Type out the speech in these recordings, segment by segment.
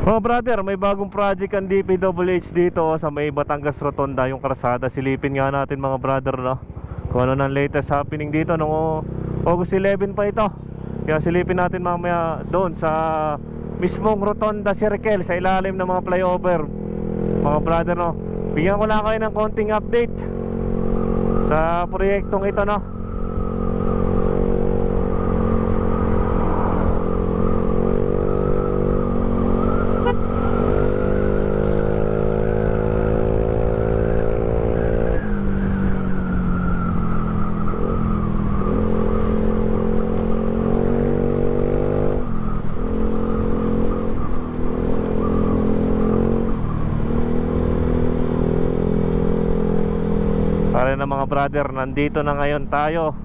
Oh brother, may bagong project ang DPWH dito sa may Batangas Rotonda, yung kalsada. Silipin nga natin mga brother, no, kung ano nang latest happening dito nung August 11 pa ito. Kaya silipin natin mamaya doon sa mismong Rotonda Circle, sa ilalim ng mga flyover mga brother, no. Bigyan ko lang kayo ng konting update sa proyektong ito, no. Na mga brother, nandito na ngayon tayo.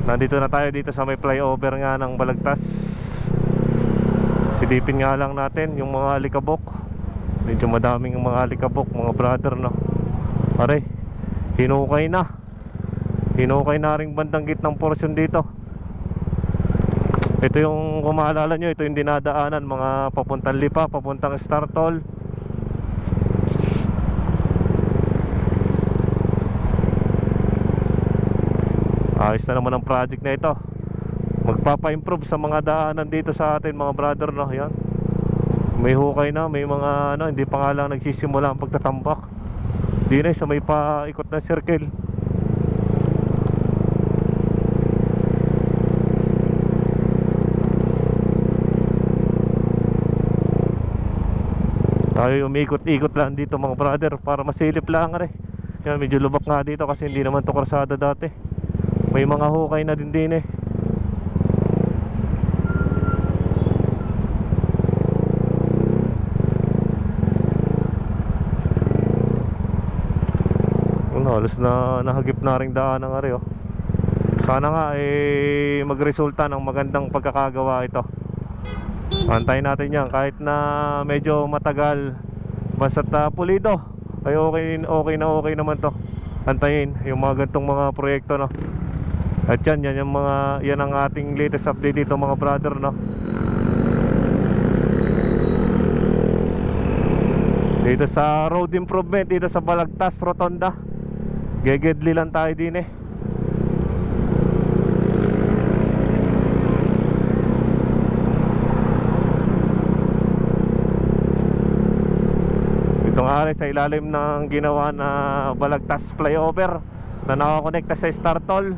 Nandito na tayo dito sa may flyover nga ng Balagtas. Silipin nga lang natin yung mga alikabok. Medyo madaming mga alikabok mga brother, no. Pare, hinukay na ring bandang gitnang portion dito. Ito yung, kung maalala nyo, ito yung dinadaanan mga papuntang Lipa, papuntang Startol. Ayos na naman ang project na ito. Magpapa-improve sa mga daanan dito sa atin mga brother, no. Yan, may hukay na, may mga ano, hindi pa nga lang nagsisimula ang pagtatambak. Di na sa may paikot na circle. Tayo umikot-ikot lang dito mga brother para masilip lang rin. Yan, medyo lubak nga dito kasi hindi naman to kalsada dati. May mga hukay na din eh. Halos na nahagip na ring daan ng ari, oh. Sana nga magresulta ng magandang pagkakagawa ito. Antayin natin yan kahit na medyo matagal. Basta't pulido ay okay naman to. Antayin yung mga gantong mga proyekto, no. At yan yung mga, yan ang ating latest update dito mga brother, no. Dito sa road improvement dito sa Balagtas Rotonda. Gegedli lang tayo din eh. Ito nga rin sa ilalim ng ginawa na Balagtas flyover na nakakonekta sa Startol.